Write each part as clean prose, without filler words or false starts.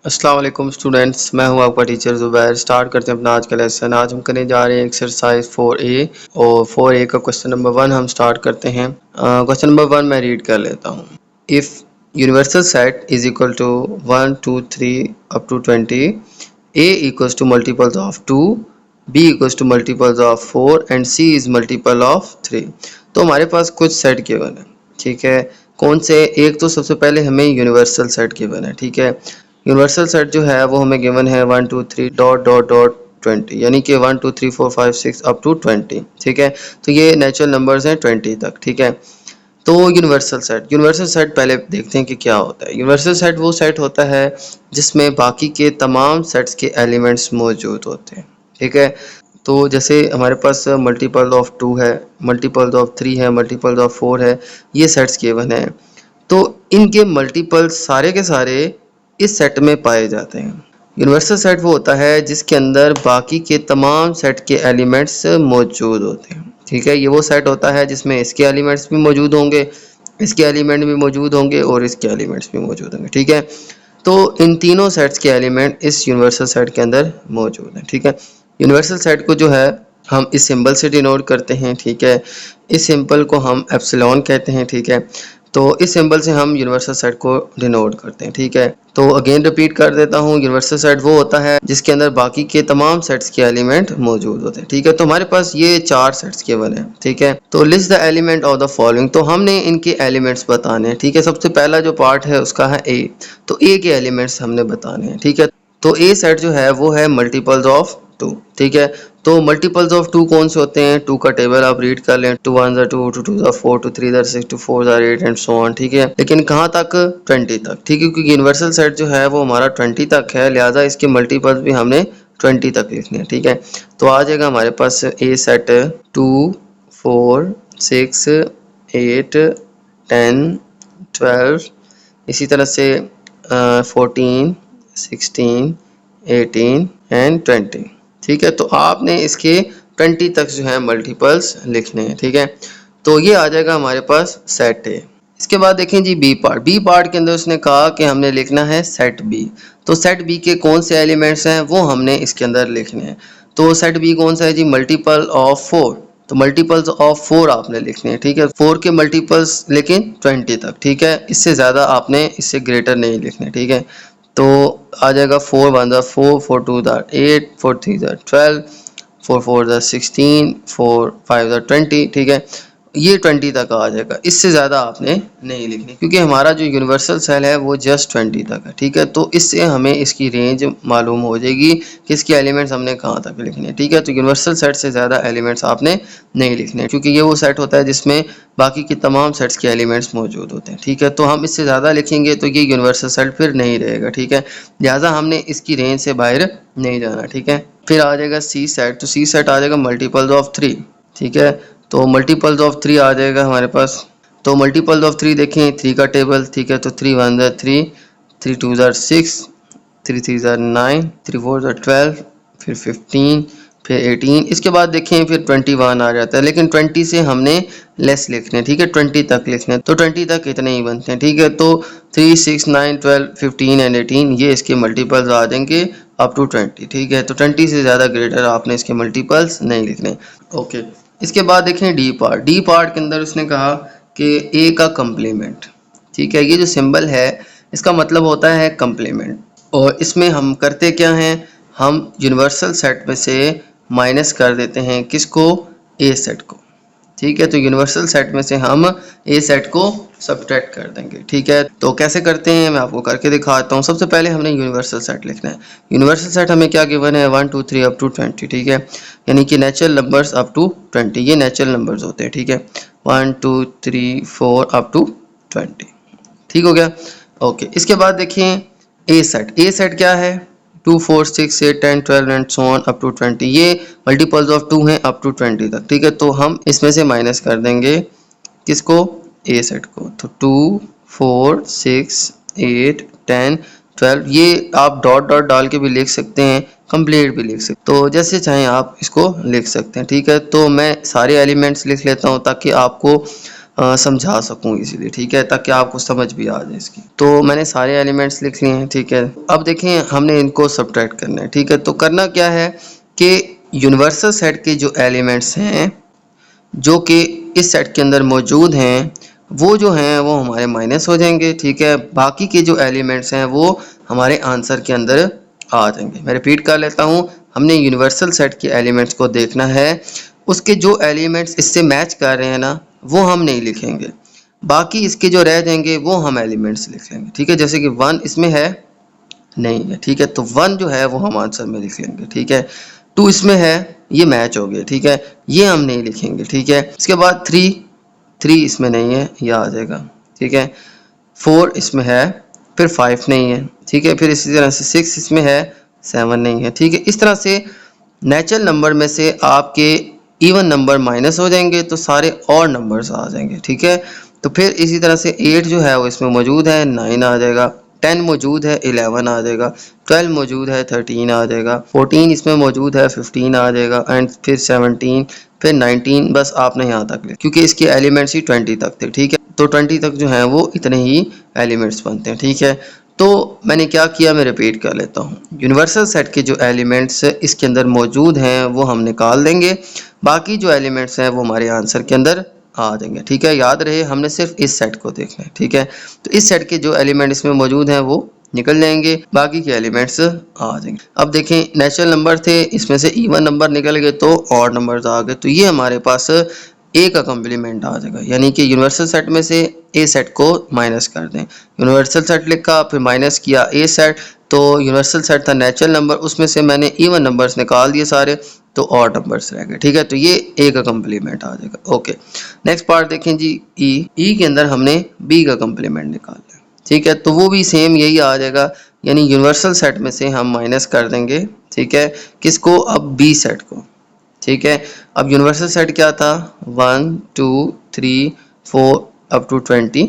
अस्सलाम वालेकुम स्टूडेंट्स, मैं हूं आपका टीचर ज़ुबैर। स्टार्ट करते हैं अपना आज का लेसन। आज हम करने जा रहे हैं एक्सरसाइज 4A और 4A का क्वेश्चन नंबर 1 हम स्टार्ट करते हैं। क्वेश्चन नंबर 1 मैं रीड कर लेता हूं। If universal set is equal to 1 2 3 up to 20, A equals to multiples of 2, B equals to multiples of 4 and C is multiple of 3। तो हमारे पास कुछ सेट गिवन है, ठीक है। कौन से? एक तो सबसे पहले हमें यूनिवर्सल सेट गिवन है, ठीक है। यूनिवर्सल सेट जो है वो हमें गिवन है 1 2 3 डॉट डॉट डॉट 20, यानी कि 1 2 3 4 5 6 अप टू 20, ठीक है। तो ये नेचुरल नंबर्स हैं 20 तक, ठीक है। तो यूनिवर्सल सेट पहले देखते हैं कि क्या होता है। यूनिवर्सल सेट वो सेट होता है जिसमें बाकी के तमाम सेट्स के एलिमेंट्स मौजूद होते हैं, ठीक है। तो जैसे हमारे पास मल्टीपल ऑफ 2 है, मल्टीपल ऑफ 3 है, मल्टीपल ऑफ 4 है, ये सेट्स गिवन है। तो इनके मल्टीपल सारे के सारे इस सेट में पाए जाते हैं। यूनिवर्सल सेट वो होता है जिसके अंदर बाकी के तमाम सेट के एलिमेंट्स मौजूद होते हैं, ठीक है। ये वो सेट होता है जिसमें इसके एलिमेंट्स भी मौजूद होंगे, इसके एलिमेंट भी मौजूद होंगे और इसके एलिमेंट्स भी मौजूद होंगे, ठीक है। तो इन तीनों सेट्स के एलिमेंट इस यूनिवर्सल सेट के अंदर मौजूद हैं, ठीक है। यूनिवर्सल सेट को जो है हम इस सिंबल से डिनोट करते हैं, ठीक है। इस सिंबल को हम एप्सिलॉन कहते हैं, ठीक है। तो इस सिंबल से हम यूनिवर्सल सेट को डिनोट करते हैं, ठीक है। तो अगेन रिपीट कर देता हूँ, यूनिवर्सल सेट वो होता है जिसके अंदर बाकी के तमाम सेट्स के एलिमेंट मौजूद होते हैं, ठीक है। तो हमारे पास ये 4 सेट्स गिवन है, ठीक है। तो list the element of the following, तो हमने इनके एलिमेंट्स बताने हैं, ठीक है। सबसे पहला जो पार्ट है उसका है ए, तो ए के एलिमेंट्स हमने बताने हैं, ठीक है। तो ए सेट जो है वो है मल्टीपल्स ऑफ 2, ठीक है। तो मल्टीपल्स ऑफ 2 कौन से होते हैं? 2 का टेबल आप रीड कर लें। 2 1 2, 2 2 4, 2 3 6, 2 4 8 एंड सो ऑन, ठीक है। लेकिन कहाँ तक? 20 तक, ठीक है। क्योंकि यूनिवर्सल सेट जो है वो हमारा 20 तक है, लिहाजा इसके मल्टीपल्स भी हमने 20 तक लिखने हैं, ठीक है। तो आ जाएगा हमारे पास ए सेट 2 4 6 8 10 12, इसी तरह से 14 16 18 एंड 20, ठीक है। तो आपने इसके 20 तक जो है मल्टीपल्स लिखने हैं, ठीक है। तो ये आ जाएगा हमारे पास सेट ए। इसके बाद देखें जी बी पार्ट के अंदर उसने कहा कि हमने लिखना है सेट बी। तो सेट बी के कौन से एलिमेंट्स हैं वो हमने इसके अंदर लिखने हैं। तो सेट बी कौन सा है जी? Multiple of 4। तो मल्टीपल्स ऑफ 4 आपने लिखने हैं, ठीक है। 4 के मल्टीपल्स लेकिन 20 तक, ठीक है। इससे ज़्यादा आपने इससे ग्रेटर नहीं लिखने, ठीक है। तो आ जाएगा 4 1 4, 4 2 8, 4 3 12, 4 4 16, 4 5 20, ठीक है। ये 20 तक आ जाएगा, इससे ज़्यादा आपने नहीं लिखनी क्योंकि हमारा जो यूनिवर्सल सेल है वो जस्ट 20 तक है, ठीक है। तो इससे हमें इसकी रेंज मालूम हो जाएगी कि इसके एलिमेंट्स हमने कहाँ तक लिखने हैं, ठीक है। तो यूनिवर्सल सेट से ज़्यादा एलिमेंट्स आपने नहीं लिखने क्योंकि ये वो सेट होता है जिसमें बाकी के तमाम सेट्स के एलिमेंट्स मौजूद होते हैं, ठीक है। तो हम इससे ज़्यादा लिखेंगे तो ये यूनिवर्सल सेट फिर नहीं रहेगा, ठीक है। लिहाजा हमने इसकी रेंज से बाहर नहीं जाना, ठीक है। फिर आ जाएगा सी सेट। तो सी सेट आ जाएगा मल्टीपल्स ऑफ 3, ठीक है। तो मल्टीपल्स ऑफ 3 आ जाएगा हमारे पास। तो मल्टीपल्स ऑफ 3 देखें, 3 का टेबल, ठीक है। तो 3 1 3, 3 2 6, 3 3 9, 3 4 12, फिर 15, फिर 18। इसके बाद देखें फिर 21 आ जाता है, लेकिन 20 से हमने लेस लिखने, ठीक है। 20 तक लिखने, तो 20 तक इतने ही बनते हैं, ठीक है। तो 3 6 9 12 15 एंड 18 ये इसके मल्टीपल्स आ जाएंगे अप टू 20, ठीक है। तो 20 से ज़्यादा ग्रेटर आपने इसके मल्टीपल्स नहीं लिखने, ओके। इसके बाद देखें डी पार्ट के अंदर उसने कहा कि ए का कम्प्लीमेंट, ठीक है। ये जो सिंबल है इसका मतलब होता है कम्प्लीमेंट, और इसमें हम करते क्या हैं? हम यूनिवर्सल सेट में से माइनस कर देते हैं किसको? ए सेट को, ठीक है। तो यूनिवर्सल सेट में से हम ए सेट को सब्ट्रैक्ट कर देंगे, ठीक है। तो कैसे करते हैं मैं आपको करके दिखाता हूँ। सबसे पहले हमने यूनिवर्सल सेट लिखना है। यूनिवर्सल सेट हमें क्या गिवन है? 1 2 3 अप टू 20, ठीक है। यानी कि नेचुरल नंबर्स अप टू 20, ये नेचुरल नंबर्स होते हैं, ठीक है। 1 2 3 4 अप टू 20, ठीक हो गया, ओके। इसके बाद देखें ए सेट क्या है? 2 4 6 8 10 12 and so on up to 20, ये मल्टीपल्स ऑफ 2 हैं अप टू 20 तक, ठीक है। तो हम इसमें से माइनस कर देंगे किसको? ए सेट को। तो 2 4 6 8 10 12, ये आप डॉट डॉट डाल के भी लिख सकते हैं, कंप्लीट भी लिख सकते, तो जैसे चाहें आप इसको लिख सकते हैं, ठीक है। तो मैं सारे एलिमेंट्स लिख लेता हूँ ताकि आपको समझा सकूं इजीली, ठीक है, ताकि आपको समझ भी आ जाए इसकी। तो मैंने सारे एलिमेंट्स लिख लिए हैं, ठीक है। अब देखें हमने इनको सब्ट्रैक्ट करना है, ठीक है। तो करना क्या है कि यूनिवर्सल सेट के जो एलिमेंट्स हैं जो कि इस सेट के अंदर मौजूद हैं वो जो हैं वो हमारे माइनस हो जाएंगे, ठीक है। बाकी के जो एलिमेंट्स हैं वो हमारे आंसर के अंदर आ जाएंगे। मैं रिपीट कर लेता हूँ, हमने यूनिवर्सल सेट के एलिमेंट्स को देखना है, उसके जो एलिमेंट्स इससे मैच कर रहे हैं ना वो हम नहीं लिखेंगे, बाकी इसके जो रह जाएंगे वो हम एलिमेंट्स लिख लेंगे, ठीक है। जैसे कि 1 इसमें है नहीं है, ठीक है, तो 1 जो है वो हम आंसर में लिख लेंगे, ठीक है। 2 इसमें है, ये मैच हो गया, ठीक है, ये हम नहीं लिखेंगे, ठीक है। इसके बाद 3 इसमें नहीं है, ये आ जाएगा, ठीक है। 4 इसमें है, फिर 5 नहीं है, ठीक है। फिर इसी तरह से 6 इसमें है, 7 नहीं है, ठीक है। इस तरह से नेचुरल नंबर में से आपके इवन नंबर माइनस हो जाएंगे तो सारे और नंबर्स आ जाएंगे, ठीक है। तो फिर इसी तरह से 8 जो है वो इसमें मौजूद है, 9 आ जाएगा, 10 मौजूद है, 11 आ जाएगा, 12 मौजूद है, 13 आ जाएगा, 14 इसमें मौजूद है, 15 आ जाएगा, एंड फिर 17, फिर 19। बस आपने यहाँ तक ले, क्योंकि इसके एलिमेंट्स ही 20 तक थे, ठीक है। तो 20 तक जो है वो इतने ही एलिमेंट्स बनते हैं, ठीक है। तो मैंने क्या किया, मैं रिपीट कर लेता हूँ। यूनिवर्सल सेट के जो एलिमेंट्स इसके अंदर मौजूद हैं वो हम निकाल देंगे, बाकी जो एलिमेंट्स हैं वो हमारे आंसर के अंदर आ जाएंगे, ठीक है। याद रहे हमने सिर्फ इस सेट को देखना है, ठीक है। तो इस सेट के जो एलिमेंट इसमें मौजूद हैं वो निकल जाएंगे, बाकी के एलिमेंट्स आ जाएंगे। अब देखें नेचुरल नंबर थे, इसमें से इवन नंबर निकल गए तो ऑड नंबर्स आ गए, तो ये हमारे पास ए का कम्प्लीमेंट आ जाएगा, यानी कि यूनिवर्सल सेट में से ए सेट को माइनस कर दें। यूनिवर्सल सेट लिखा, फिर माइनस किया ए सेट, तो यूनिवर्सल सेट था नेचुरल नंबर, उसमें से मैंने इवन नंबर्स निकाल दिए सारे, तो ऑड नंबर्स रह गए, ठीक है। तो ये ए का कम्प्लीमेंट आ जाएगा। ओके, नेक्स्ट पार्ट देखें जी, ई के अंदर हमने बी का कम्प्लीमेंट निकालना है, ठीक है। तो वो भी सेम यही आ जाएगा, यानी यूनिवर्सल सेट में से हम माइनस कर देंगे, ठीक है, किसको, अब बी सेट को, ठीक है। अब यूनिवर्सल सेट क्या था, 1 2 3 4 अप टू 20,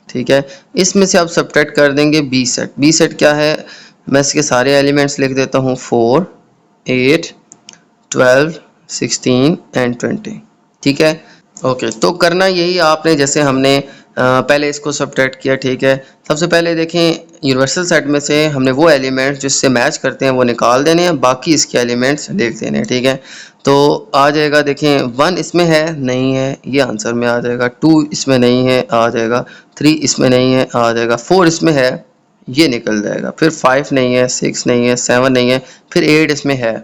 ठीक है। इसमें से आप सब्ट्रैक्ट कर देंगे बी सेट। बी सेट क्या है, मैं इसके सारे एलिमेंट्स लिख देता हूँ, 4 8 12 16 एंड 20, ठीक है। ओके, तो करना यही आपने जैसे हमने पहले इसको सब्ट्रैक्ट किया, ठीक है। सबसे पहले देखें यूनिवर्सल सेट में से हमने वो एलिमेंट्स जिससे मैच करते हैं वो निकाल देने हैं, बाकी इसके एलिमेंट्स लिख देने हैं, ठीक है। तो आ जाएगा, देखें 1 इसमें है नहीं है, ये आंसर में आ जाएगा, 2 इसमें नहीं है, आ जाएगा, 3 इसमें नहीं है, आ जाएगा, 4 इसमें है, ये निकल जाएगा, फिर 5 नहीं है, 6 नहीं है, 7 नहीं है, फिर 8 इसमें है,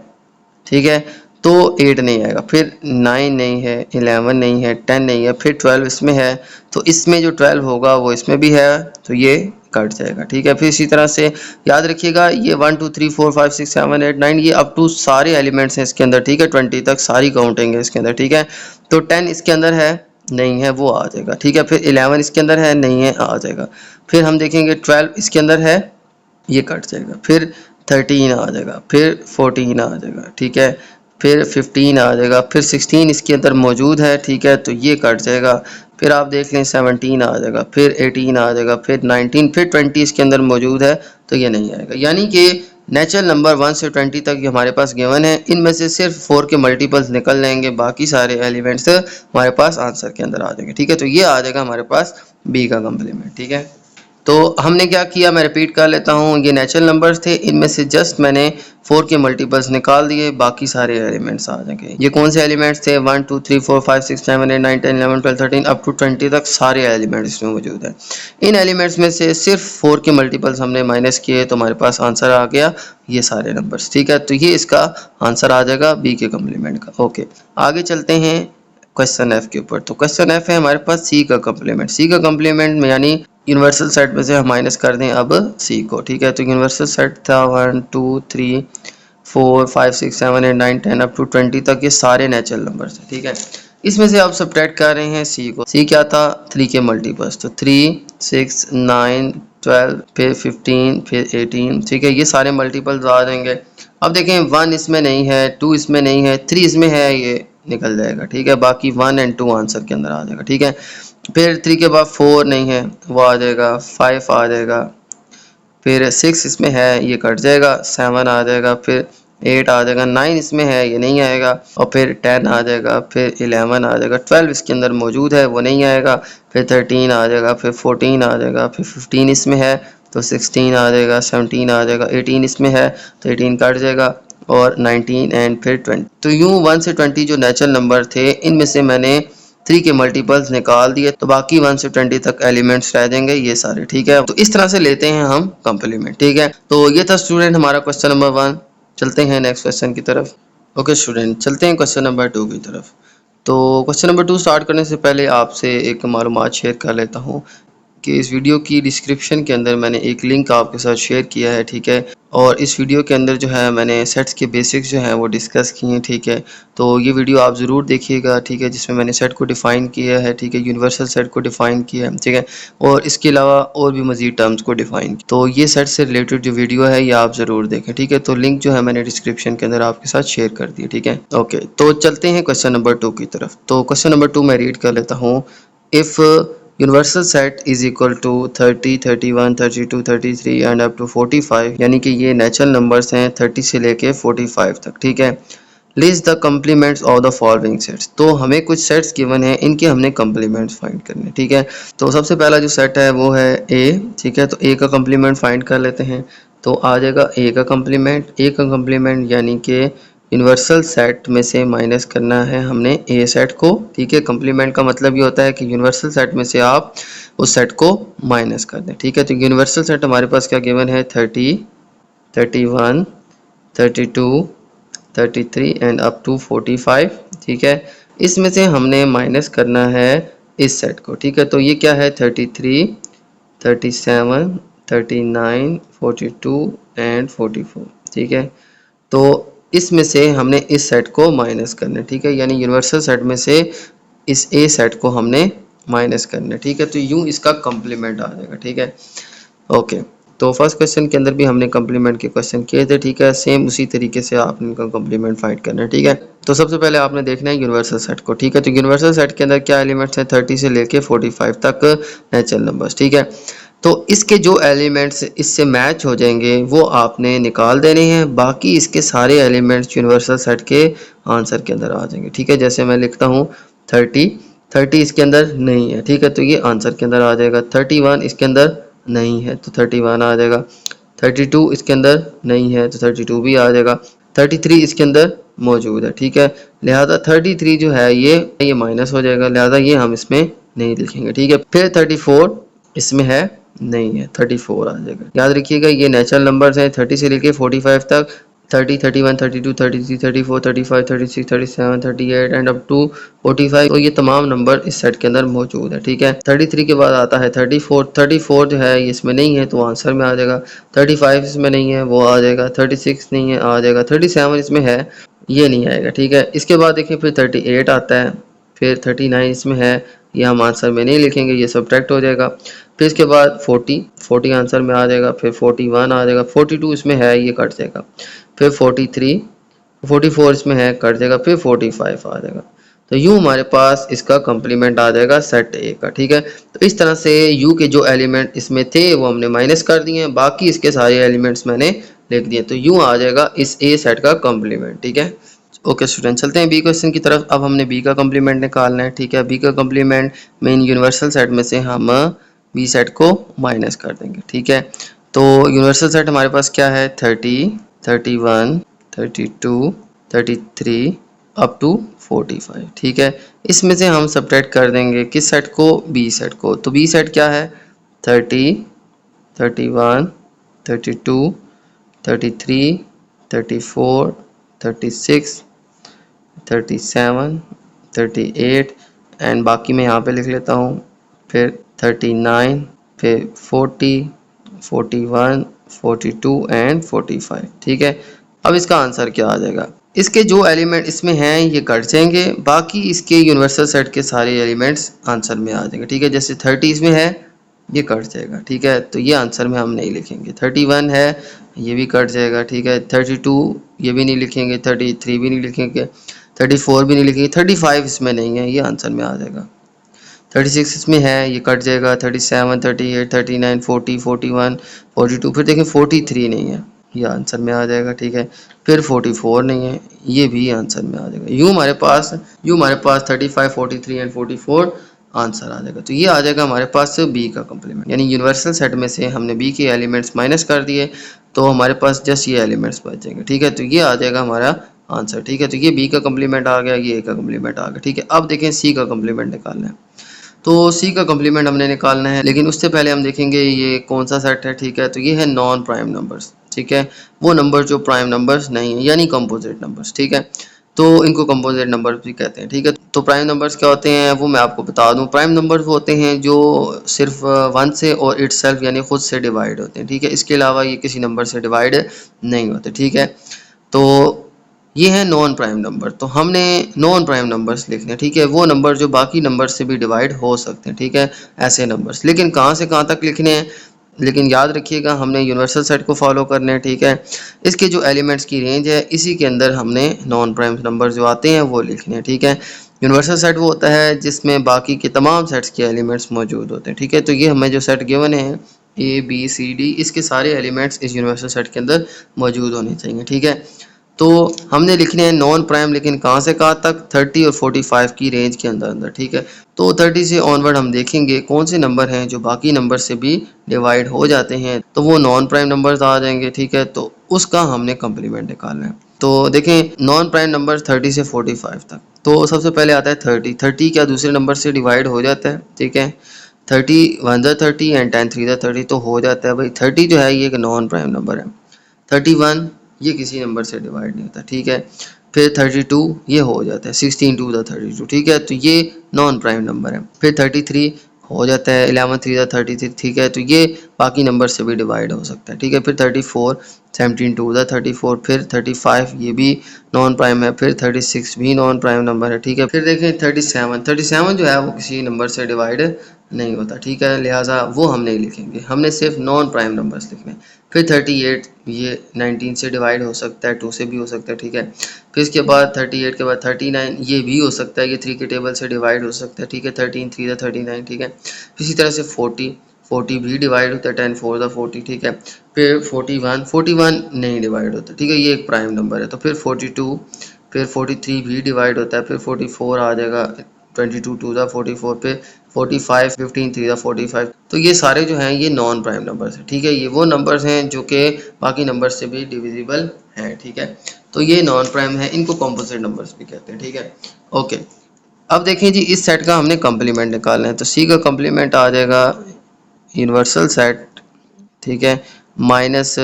ठीक है, तो 8 नहीं आएगा, फिर 9 नहीं है, 11 नहीं है, 10 नहीं है, फिर 12 इसमें है, तो इसमें जो 12 होगा वो इसमें भी है, तो ये कट जाएगा, ठीक है। फिर इसी तरह से याद रखिएगा ये 1 2 3 4 5 6 7 8 9 ये अप टू सारे एलिमेंट्स हैं इसके अंदर, ठीक है, 20 तक सारी काउंटिंग है इसके अंदर, ठीक है। तो 10 इसके अंदर है नहीं है, वो आ जाएगा, ठीक है। फिर 11 इसके अंदर है नहीं है, आ जाएगा। फिर हम देखेंगे 12 इसके अंदर है, ये कट जाएगा, फिर 13 आ जाएगा, फिर 14 आ जाएगा, ठीक है, फिर 15 आ जाएगा, फिर 16 इसके अंदर मौजूद है, ठीक है, तो ये कट जाएगा। फिर आप देख लें 17 आ जाएगा, फिर 18 आ जाएगा, फिर 19, फिर 20 इसके अंदर मौजूद है, तो ये नहीं आएगा। यानी कि नेचुरल नंबर 1 से 20 तक ये हमारे पास गिवन है, इनमें से सिर्फ 4 के मल्टीपल्स निकल जाएंगे, बाकी सारे एलिमेंट्स हमारे पास आंसर के अंदर आ जाएंगे, ठीक है। तो ये आ जाएगा हमारे पास बी का कम्प्लीमेंट, ठीक है। तो हमने क्या किया, मैं रिपीट कर लेता हूँ, ये नेचुरल नंबर्स थे, इनमें से जस्ट मैंने 4 के मल्टीपल्स निकाल दिए, बाकी सारे एलिमेंट्स आ जाएंगे। ये कौन से एलिमेंट्स थे, 1 2 3 4 5 6 7 8 9 10 11 12 13 अप टू 20 तक सारे एलिमेंट्स इसमें मौजूद हैं। इन एलिमेंट्स में से सिर्फ 4 के मल्टीपल्स हमने माइनस किए तो हमारे पास आंसर आ गया ये सारे नंबर्स, ठीक है। तो ये इसका आंसर आ जाएगा बी के कम्प्लीमेंट का। ओके, आगे चलते हैं क्वेश्चन एफ के ऊपर। तो क्वेश्चन एफ है हमारे पास सी का कम्प्लीमेंट। सी का कम्प्लीमेंट में यानी यूनिवर्सल सेट में से हम माइनस कर दें अब सी को, ठीक है। तो यूनिवर्सल सेट था 1 2 3 4 5 6 7 8 9 10 अप टू 20 तक, ये सारे नेचुरल नंबर्स हैं, ठीक है। इसमें से आप सब्ट्रैक्ट कर रहे हैं सी को। सी क्या था, 3 के मल्टीपल्स, तो 3 6 9 12 फिर 15 फिर 18, ठीक है, ये सारे मल्टीपल्स आ जाएंगे। अब देखें 1 इसमें नहीं है, 2 इसमें नहीं है, 3 इसमें है, ये निकल जाएगा, ठीक है। बाकी 1 और 2 आंसर के अंदर आ जाएगा, ठीक है। फिर 3 के बाद 4 नहीं है, वो आ जाएगा, 5 आ जाएगा, फिर 6 इसमें है, ये कट जाएगा, 7 आ जाएगा, फिर 8 आ जाएगा, 9 इसमें है ये नहीं आएगा, और फिर 10 आ जाएगा, फिर 11 आ जाएगा, 12 इसके अंदर मौजूद है वो नहीं आएगा, फिर 13 आ जाएगा, फिर 14 आ जाएगा, फिर 15 इसमें है तो 16 आ जाएगा, 17 आ जाएगा, 18 इसमें है तो 18 कट जाएगा, और 19 एंड फिर 20। तो यूँ 1 से 20 जो नेचुरल नंबर थे इनमें से मैंने 3 के मल्टीपल्स निकाल दिए, तो बाकी 1 से 20 तक एलिमेंट्स रह जाएंगे ये सारे, ठीक है। तो इस तरह से लेते हैं हम कॉम्प्लीमेंट, ठीक है। तो ये था स्टूडेंट हमारा क्वेश्चन नंबर 1। चलते हैं नेक्स्ट क्वेश्चन की तरफ। ओके स्टूडेंट, चलते हैं क्वेश्चन नंबर 2 की तरफ। तो क्वेश्चन नंबर 2 स्टार्ट करने से पहले आपसे एक मालूमात शेयर कर लेता हूँ कि इस वीडियो की डिस्क्रिप्शन के अंदर मैंने एक लिंक आपके साथ शेयर किया है, ठीक है। और इस वीडियो के अंदर जो है मैंने सेट्स के बेसिक्स जो हैं वो डिस्कस किए हैं, ठीक है। तो ये वीडियो आप ज़रूर देखिएगा, ठीक है, जिसमें मैंने सेट को डिफ़ाइन किया है, ठीक है, यूनिवर्सल सेट को डिफ़ाइन किया है, ठीक है, और इसके अलावा और भी मज़ीद टर्म्स को डिफ़ाइन किया। तो ये सेट से रिलेटेड जो वीडियो है ये आप ज़रूर देखें, ठीक है। तो लिंक जो है मैंने डिस्क्रिप्शन के अंदर आपके साथ शेयर कर दिया, ठीक है। ओके, तो चलते हैं क्वेश्चन नंबर 2 की तरफ। तो क्वेश्चन नंबर 2 मैं रीड कर लेता हूँ। If universal set is equal to 30, 31, 32, 33 and up to 45, यानी कि ये नेचुरल नंबर्स हैं 30 से लेके 45 तक, ठीक है। List the complements of the following sets. तो हमें कुछ सेट्स गिवन है, इनके हमने कम्प्लीमेंट्स फाइंड करने, ठीक है। तो सबसे पहला जो सेट है वो है ए, ठीक है। तो ए का कम्प्लीमेंट फाइंड कर लेते हैं। तो आ जाएगा ए का कम्प्लीमेंट यानी कि यूनिवर्सल सेट में से माइनस करना है हमने ए सेट को, ठीक है। कम्प्लीमेंट का मतलब ये होता है कि यूनिवर्सल सेट में से आप उस सेट को माइनस कर दें, ठीक है। तो यूनिवर्सल सेट हमारे पास क्या गिवन है, 30, 31, 32, 33 एंड अप टू 45, ठीक है। इसमें से हमने माइनस करना है इस सेट को, ठीक है। तो ये क्या है, 33, 37, 39, 42 एंड 44, ठीक है। तो इसमें से हमने इस सेट को माइनस करना है, ठीक है, यानी यूनिवर्सल सेट में से इस ए सेट को हमने माइनस करना है, ठीक है। तो यूं इसका कम्प्लीमेंट आ जाएगा, ठीक है। ओके, तो फर्स्ट क्वेश्चन के अंदर भी हमने कम्प्लीमेंट के क्वेश्चन किए थे, ठीक है। सेम उसी तरीके से आपने इनका कम्प्लीमेंट फाइंड करना है, ठीक है। तो सबसे पहले आपने देखना है यूनिवर्सल सेट को, ठीक है। तो यूनिवर्सल सेट के अंदर क्या एलिमेंट्स हैं, 30 से लेके 45 तक नेचुरल नंबर्स, ठीक है। तो इसके जो एलिमेंट्स इससे मैच हो जाएंगे वो आपने निकाल देने हैं, बाकी इसके सारे एलिमेंट्स यूनिवर्सल सेट के आंसर के अंदर आ जाएंगे, ठीक है। जैसे मैं लिखता हूँ 30 इसके अंदर नहीं है, ठीक है, तो ये आंसर के अंदर आ जाएगा। 31 इसके अंदर नहीं है तो 31 आ जाएगा। 32 इसके अंदर नहीं है तो 32 भी आ जाएगा। 33 इसके अंदर मौजूद है, ठीक है। लिहाजा 33 जो है ये माइनस हो जाएगा, लिहाजा ये हम इसमें नहीं लिखेंगे, ठीक है। फिर 34 इसमें है नहीं है, 34 आ जाएगा। याद रखिएगा ये नेचुरल नंबर्स हैं 30 से लेके 45 तक, 30, 31, 32, 33, 34, 35, 36, 37, 38 एंड अप टू 45। तो ये तमाम नंबर इस सेट के अंदर मौजूद है, ठीक है। 33 के बाद आता है 34 जो है इसमें नहीं है तो आंसर में आ जाएगा। 35 इसमें नहीं है वो आ जाएगा। 36 नहीं है आ जाएगा। 37 इसमें है ये नहीं आएगा, ठीक है। इसके बाद देखिए फिर 38 आता है, फिर 39 इसमें है, ये हम आंसर में नहीं लिखेंगे, ये सब्ट्रैक्ट हो जाएगा। फिर इसके बाद 40 आंसर में आ जाएगा, फिर 41 आ जाएगा, 42 इसमें है ये कट जाएगा, फिर 43, 44 इसमें है कट जाएगा, फिर 45 आ जाएगा। तो यूँ हमारे पास इसका कम्प्लीमेंट आ जाएगा सेट ए का, ठीक है। तो इस तरह से यू के जो एलिमेंट इसमें थे वो हमने माइनस कर दिए हैं, बाकी इसके सारे एलिमेंट्स मैंने लिख दिए, तो यूँ आ जाएगा इस ए सेट का कम्प्लीमेंट, ठीक है। ओके स्टूडेंट, चलते हैं बी क्वेश्चन की तरफ। अब हमने बी का कम्प्लीमेंट निकालना है, ठीक है। बी का कम्प्लीमेंट मेन यूनिवर्सल सेट में से हम बी सेट को माइनस कर देंगे, ठीक है। तो यूनिवर्सल सेट हमारे पास क्या है, 30, 31, 32, 33 अप टू 45, ठीक है। इसमें से हम सब्ट्रैक्ट कर देंगे किस सेट को, बी सेट को। तो बी सेट क्या है, 30, 31, 32, 33, 34, 36, 37, 38 एंड बाकी मैं यहाँ पे लिख लेता हूँ, फिर 39, फिर 40, 41, 42 एंड 45, ठीक है। अब इसका आंसर क्या आ जाएगा, इसके जो एलिमेंट इसमें हैं ये कट जाएंगे, बाकी इसके यूनिवर्सल सेट के सारे एलिमेंट्स आंसर में आ जाएंगे, ठीक है। जैसे 30 इसमें है ये कट जाएगा, ठीक है, तो ये आंसर में हम नहीं लिखेंगे। 31 है ये भी कट जाएगा, ठीक है। 32 ये भी नहीं लिखेंगे, 33 भी नहीं लिखेंगे, 34 भी नहीं लिखेंगे, 35 इसमें नहीं है ये आंसर में आ जाएगा। 36 इसमें है ये कट जाएगा, 37, 38, 39, 40, 41, 42, फिर देखें 43 नहीं है ये आंसर में आ जाएगा, ठीक है। फिर 44 नहीं है, ये भी आंसर में आ जाएगा। यूँ हमारे पास 35, 43 एंड 44 आंसर आ जाएगा। तो ये आ जाएगा हमारे पास बी का कम्प्लीमेंट, यानी यूनिवर्सल सेट में से हमने बी के एलिमेंट्स माइनस कर दिए तो हमारे पास जस्ट ये एलिमेंट्स बच जाएंगे, ठीक है। तो ये आ जाएगा हमारा आंसर, ठीक है। तो ये बी का कम्प्लीमेंट आ गया, ये ए का कम्प्लीमेंट आ गया, ठीक है। अब देखें सी का कम्प्लीमेंट निकालना है। तो सी का कम्प्लीमेंट हमने निकालना है, लेकिन उससे पहले हम देखेंगे ये कौन सा सेट है, ठीक है। तो ये है नॉन प्राइम नंबर्स, ठीक है। वो नंबर जो प्राइम नंबर्स नहीं है, यानी कंपोजिट नंबर्स, ठीक है। तो इनको कंपोजिट नंबर्स भी कहते हैं, ठीक है। तो प्राइम नंबर्स क्या होते हैं वो मैं आपको बता दूं। प्राइम नंबर्स वो होते हैं जो सिर्फ वन से और इटसेल्फ यानी खुद से डिवाइड होते हैं, ठीक है। इसके अलावा ये किसी नंबर से डिवाइड नहीं होते, ठीक है। तो ये है नॉन प्राइम नंबर। तो हमने नॉन प्राइम नंबर्स लिखने हैं, ठीक है। वो नंबर जो बाकी नंबर से भी डिवाइड हो सकते हैं, ठीक है, ऐसे नंबर्स। लेकिन कहाँ से कहाँ तक लिखने हैं, लेकिन याद रखिएगा हमने यूनिवर्सल सेट को फॉलो करना है, ठीक है। इसके जो एलिमेंट्स की रेंज है इसी के अंदर हमने नॉन प्राइम नंबर जो आते हैं वो लिखने हैं, ठीक है। यूनिवर्सल सेट वो होता है जिसमें बाकी के तमाम सेट्स के एलिमेंट्स मौजूद होते हैं, ठीक है। तो ये हमें जो सेट गिवन है ए बी सी डी, इसके सारे एलिमेंट्स इस यूनिवर्सल सेट के अंदर मौजूद होने चाहिए, ठीक है। तो हमने लिखने हैं नॉन प्राइम, लेकिन कहाँ से कहाँ तक, 30 और 45 की रेंज के अंदर, ठीक है। तो 30 से ऑनवर्ड हम देखेंगे कौन से नंबर हैं जो बाकी नंबर से भी डिवाइड हो जाते हैं, तो वो नॉन प्राइम नंबर्स आ जाएंगे, ठीक है। तो उसका हमने कम्प्लीमेंट निकालना है। तो देखें नॉन प्राइम नंबर 30 से 45 तक। तो सबसे पहले आता है 30 क्या दूसरे नंबर से डिवाइड हो जाता है, ठीक है। 30 1 ज़ा 30 एंड 10 3 ज़ा 30 तो हो जाता है भाई। 30 जो है ये एक नॉन प्राइम नंबर है। 31 ये किसी नंबर से डिवाइड नहीं होता, ठीक है। फिर 32 ये हो जाता है, 16 2 ज़ा 32, ठीक है। तो ये नॉन प्राइम नंबर है। फिर 33 हो जाता है, 11 3 ज़ा 33, ठीक है। तो ये बाकी नंबर से भी डिवाइड हो सकता है, ठीक है। फिर 34 17 2 ज़ा 34। फिर 35 ये भी नॉन प्राइम है। फिर 36 भी नॉन प्राइम नंबर है, ठीक है। फिर देखें 37 जो है वो किसी नंबर से डिवाइड नहीं होता, ठीक है। लिहाजा वो हम नहीं लिखेंगे, हमने सिर्फ नॉन प्राइम नंबर्स लिखने हैं। फिर 38 ये 19 से डिवाइड हो सकता है, 2 से भी हो सकता है, ठीक है। फिर इसके बाद 38 के बाद 39 ये भी हो सकता है, ये 3 के टेबल से डिवाइड हो सकता है, ठीक है। 13 3 ज़ा 39, ठीक है। इसी तरह से 40 भी डिवाइड होता है, 10 4 ज़ा 40, ठीक है। फिर 41 नहीं डिवाइड होता, ठीक है, ये एक प्राइम नंबर है। तो फिर 42, फिर 43 भी डिवाइड होता है। फिर 44 आ जाएगा, 22 2 ज़ा 44। पे 45 15 3 ज़ा 45। तो ये सारे जो हैं ये नॉन प्राइम नंबर्स हैं, ठीक है। ये वो नंबर्स हैं जो कि बाकी नंबर्स से भी डिविजिबल हैं, ठीक है। तो ये नॉन प्राइम है, इनको कॉम्पोजिट नंबर्स भी कहते हैं, ठीक है। ओके, अब देखें जी इस सेट का हमने कम्प्लीमेंट निकालना है। तो सी का कम्प्लीमेंट आ जाएगा यूनिवर्सल सेट, ठीक है, माइनस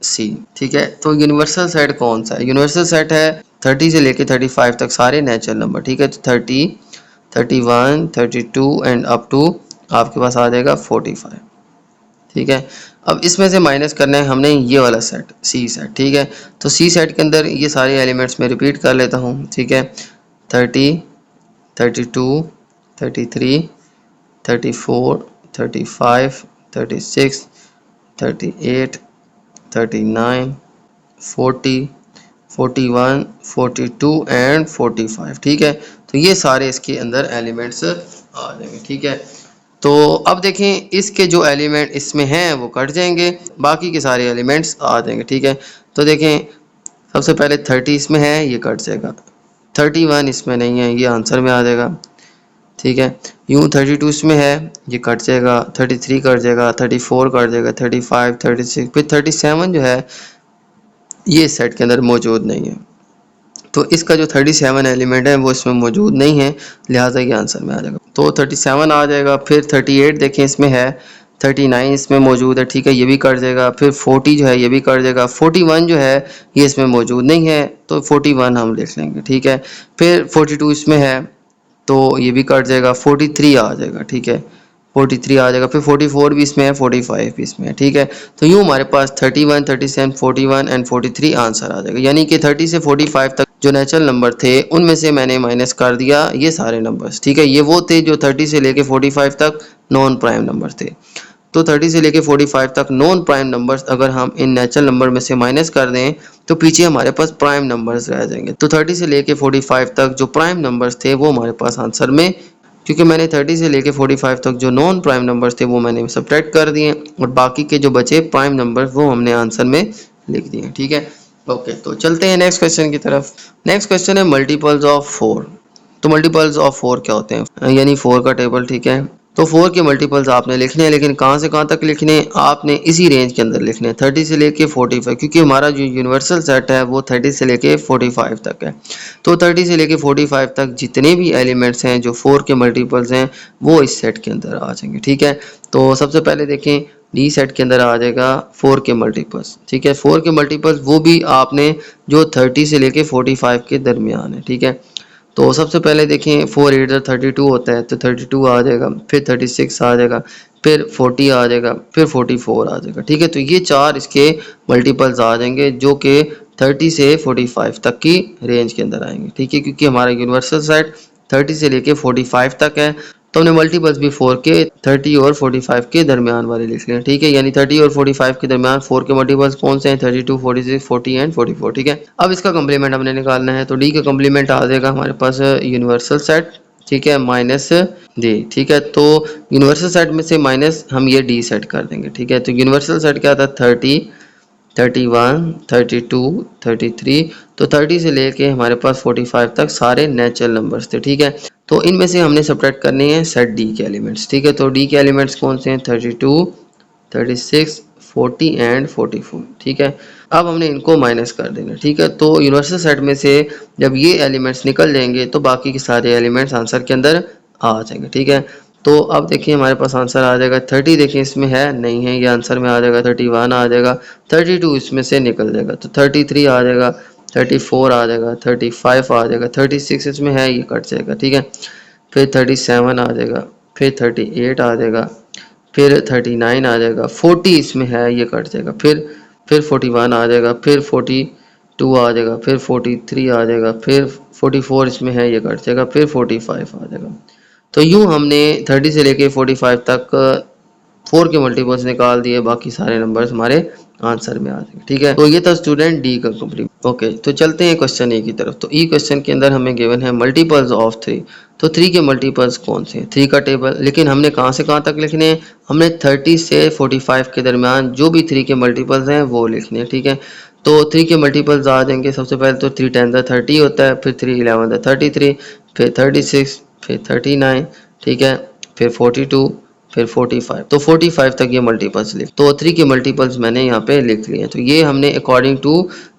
सी, ठीक है। तो यूनिवर्सल सेट कौन सा है, यूनिवर्सल सेट है 30 से लेके 35 तक सारे नेचुरल नंबर, ठीक है। तो 30 31 32 एंड अप टू आपके पास आ जाएगा 45, ठीक है। अब इसमें से माइनस करना है हमने ये वाला सेट सी सेट, ठीक है। तो सी सेट के अंदर ये सारे एलिमेंट्स में रिपीट कर लेता हूँ, ठीक है। 30 32 33 34 35 36 38 39 40 41 42 एंड 45, ठीक है। तो ये सारे इसके अंदर एलिमेंट्स आ जाएंगे, ठीक है। तो अब देखें इसके जो एलिमेंट इसमें हैं वो कट जाएंगे, बाकी के सारे एलिमेंट्स आ जाएंगे, ठीक है। तो देखें सबसे पहले 30 इसमें है, ये कट जाएगा। 31 इसमें नहीं है, ये आंसर में आ जाएगा, ठीक है। यूँ 32 इसमें है, ये कट जाएगा। 33 कट जाएगा, 34 कट जाएगा, 35 36। फिर 37 जो है ये सेट के अंदर मौजूद नहीं है, तो इसका जो 37 एलिमेंट है वो इसमें मौजूद नहीं है, लिहाजा ये आंसर में आ जाएगा। तो 37 आ जाएगा। फिर 38 देखें इसमें है, 39 इसमें मौजूद है, ठीक है, ये भी कट जाएगा। फिर 40 जो है ये भी कट जाएगा। 41 जो है ये इसमें मौजूद नहीं है, तो 41 हम लिख लेंगे, ठीक है। फिर 42 इसमें है तो ये भी कट जाएगा। 43 आ जाएगा, ठीक है, 43 आ जाएगा। फिर 44 भी इसमें है, 45 भी इसमें है, ठीक है। तो यूँ हमारे पास 31 37 41 एंड 43 आंसर आ जाएगा, यानी कि 30 से 45 तक जो नेचुरल नंबर थे उनमें से मैंने माइनस कर दिया ये सारे नंबर्स, ठीक है। ये वो थे जो 30 से लेके 45 तक नॉन प्राइम नंबर थे। तो 30 से लेके 45 तक नॉन प्राइम नंबर्स अगर हम इन नेचुरल नंबर में से माइनस कर दें तो पीछे हमारे पास प्राइम नंबर्स रह जाएंगे। तो 30 से लेके 45 तक जो प्राइम नंबर्स थे वो हमारे पास आंसर में, क्योंकि मैंने 30 से लेके 45 तक जो नॉन प्राइम नंबर्स थे वो मैंने सब्ट्रैक्ट कर दिए और बाकी के जो बचे प्राइम नंबर्स वो हमने आंसर में लिख दिए, ठीक है। ओके, तो चलते हैं नेक्स्ट क्वेश्चन की तरफ। नेक्स्ट क्वेश्चन है मल्टीपल्स ऑफ 4। तो मल्टीपल्स ऑफ 4 क्या होते हैं, यानी 4 का टेबल, ठीक है। तो 4 के मल्टीपल्स आपने लिखने हैं, लेकिन कहाँ से कहाँ तक लिखने हैं, आपने इसी रेंज के अंदर लिखने हैं, 30 से लेके 45, क्योंकि हमारा जो यूनिवर्सल सेट है वो 30 से लेके 45 तक है। तो 30 से लेके 45 तक जितने भी एलिमेंट्स हैं जो 4 के मल्टीपल्स हैं वो इस सेट के अंदर आ जाएंगे, ठीक है। तो सबसे पहले देखें, डी सेट के अंदर आ जाएगा 4 के मल्टीपल्स, ठीक है। 4 के मल्टीपल्स वो भी आपने जो 30 से लेके 45 के दरमियान है, ठीक है। तो सबसे पहले देखें, 4 8 32 होता है, तो 32 आ जाएगा, फिर 36 आ जाएगा, फिर 40 आ जाएगा, फिर 44 आ जाएगा, ठीक है। तो ये 4 इसके मल्टीपल्स आ जाएंगे जो कि 30 से 45 तक की रेंज के अंदर आएंगे, ठीक है। क्योंकि हमारा यूनिवर्सल सेट 30 से लेके 45 तक है, तो हमने मल्टीपल्स भी 4 के 30 और 45 के दरमियान वाले लिख लिए, ठीक है। यानी 30 और 45 के दरमियान 4 के मल्टीपल्स कौन से हैं, 32, 46, 40 एंड 44, ठीक है। अब इसका कम्प्लीमेंट हमने निकालना है, तो डी का कम्प्लीमेंट आ जाएगा हमारे पास यूनिवर्सल सेट, ठीक है, माइनस डी, ठीक है। तो यूनिवर्सल सेट में से माइनस हम ये डी सेट कर देंगे, ठीक है। तो यूनिवर्सल सेट क्या था, 30, 31, 32, 33, तो 30 से लेके हमारे पास 45 तक सारे नेचुरल नंबर्स थे, ठीक है। तो इनमें से हमने सब्ट्रैक्ट करने हैं सेट डी के एलिमेंट्स, ठीक है। तो डी के एलिमेंट्स कौन से हैं, 32, 36, 40 एंड 44, ठीक है। अब हमने इनको माइनस कर देना, ठीक है। तो यूनिवर्सल सेट में से जब ये एलिमेंट्स निकल जाएंगे तो बाकी के सारे एलिमेंट्स आंसर के अंदर आ जाएंगे, ठीक है। तो अब देखिए हमारे पास आंसर आ जाएगा 30, देखिए इसमें है नहीं है, ये आंसर में आ जाएगा 31 आ जाएगा, 32 इसमें से निकल जाएगा, तो 33 आ जाएगा, 34 आ जाएगा, 35 आ जाएगा, 36 इसमें है, ये कट जाएगा, ठीक है। फिर 37 आ जाएगा, फिर 38 आ जाएगा, फिर 39 आ जाएगा, 40 इसमें है, ये कट जाएगा, फिर 41 आ जाएगा, फिर 42 आ जाएगा, फिर 43 आ जाएगा, फिर 44 इसमें है, ये कट जाएगा, फिर 45 आ जाएगा। तो यूँ हमने 30 से लेके 45 तक 4 के मल्टीपल्स निकाल दिए, बाकी सारे नंबर्स हमारे आंसर में आ जाएंगे, ठीक है। तो ये था स्टूडेंट डी का कंप्लीट। ओके, तो चलते हैं क्वेश्चन ए की तरफ। तो ई क्वेश्चन के अंदर हमें गिवन है मल्टीपल्स ऑफ 3। तो 3 के मल्टीपल्स कौन से हैं, 3 का टेबल, लेकिन हमने कहाँ से कहाँ तक लिखने हैं, हमने 30 से 45 के दरमियान जो भी 3 के मल्टीपल्स हैं वो लिखने हैं, ठीक है। तो 3 के मल्टीपल्स आ जाएंगे, सबसे पहले तो 3 10 30 होता है, फिर 3 11 33, फिर 36, फिर 39, ठीक है, फिर 42, फिर 45, तो 45 तक ये मल्टीपल्स लिख, तो 3 के मल्टीपल्स मैंने यहाँ पे लिख लिए हैं। तो ये हमने अकॉर्डिंग टू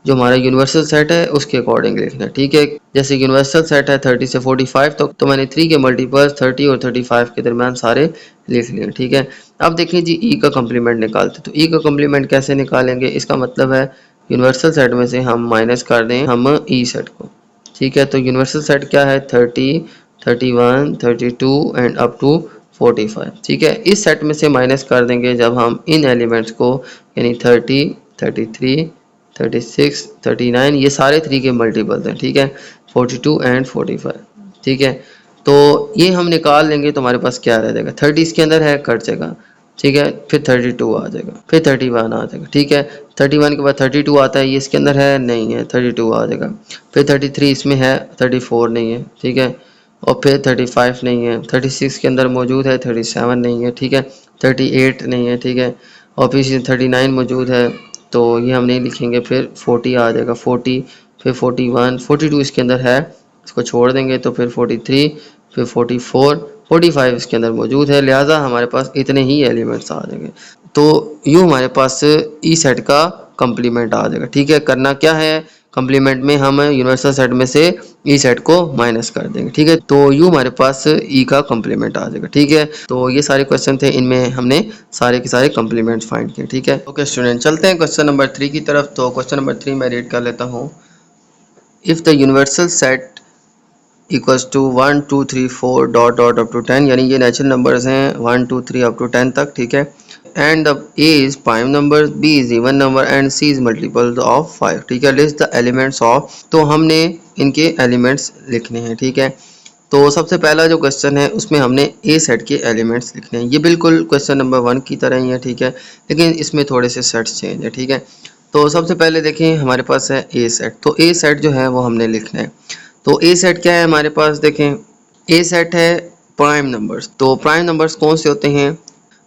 जो हमारा यूनिवर्सल सेट है उसके अकॉर्डिंग लिखना है, ठीक है। जैसे यूनिवर्सल सेट है 30 से 45 तक, तो मैंने 3 के मल्टीपल्स 30 और 35 के दरमियान सारे लिख लिए, ठीक है। अब देखिए जी, ई का कम्प्लीमेंट निकालते, तो ई का कम्प्लीमेंट कैसे निकालेंगे, इसका मतलब है यूनिवर्सल सेट में से हम माइनस कर दें हम ई सेट को, ठीक है। तो यूनिवर्सल सेट क्या है, 30, 31, 32 एंड अप टू 45, ठीक है। इस सेट में से माइनस कर देंगे जब हम इन एलिमेंट्स को, यानी 30, 33, 36, 39, ये सारे 3 के मल्टीपल्स हैं, ठीक है, 42 एंड 45, ठीक है। तो ये हम निकाल लेंगे तो हमारे पास क्या रह जाएगा, 30 इसके अंदर है, कट जाएगा, ठीक है। फिर 32 आ जाएगा, फिर 31 आ जाएगा, ठीक है। 31 के बाद 32 आता है, ये इसके अंदर है नहीं है, 32 आ जाएगा। फिर 33 इसमें है, 34 नहीं है, ठीक है। और फिर 35 नहीं है, 36 के अंदर मौजूद है, 37 नहीं है, ठीक है, 38 नहीं है, ठीक है। और फिर 39 मौजूद है, तो ये हम नहीं लिखेंगे। फिर 40 आ जाएगा, 40, फिर 41, 42 इसके अंदर है, इसको छोड़ देंगे, तो फिर 43, फिर 44, 45 इसके अंदर मौजूद है, लिहाजा हमारे पास इतने ही एलिमेंट्स आ जाएंगे। तो यूँ हमारे पास ई सेट का कम्प्लीमेंट आ जाएगा, ठीक है। करना क्या है, कम्प्लीमेंट में हम यूनिवर्सल सेट में से ई सेट को माइनस कर देंगे, ठीक है। तो यूँ हमारे पास ई का कम्प्लीमेंट आ जाएगा, ठीक है। तो ये सारे क्वेश्चन थे, इनमें हमने सारे के सारे कम्प्लीमेंट्स फाइंड किए, ठीक है। ओके स्टूडेंट, चलते हैं क्वेश्चन नंबर 3 की तरफ। तो क्वेश्चन नंबर 3 मैं रीड कर लेता हूँ। If the universal set equals to 1 2 3 4 dot dot up to 10, यानी ये नेचुरल नंबर्स हैं 1 2 3 अप टू 10 तक, ठीक है। And the A is prime number, B is even number and C is multiple of 5, ठीक है। लिस्ट द एलिमेंट्स ऑफ, तो हमने इनके एलिमेंट्स लिखने हैं, ठीक है। तो सबसे पहला जो क्वेश्चन है उसमें हमने ए सेट के एलिमेंट्स लिखने हैं, ये बिल्कुल क्वेश्चन नंबर 1 की तरह ही है, ठीक है, लेकिन इसमें थोड़े से सेट्स चेंज है, ठीक है। तो सबसे पहले देखें हमारे पास है ए सेट, तो ए सेट जो है वो हमने लिखना है। तो ए सेट क्या है हमारे पास, देखें ए सेट है प्राइम नंबर्स। तो प्राइम नंबर्स कौन से होते हैं,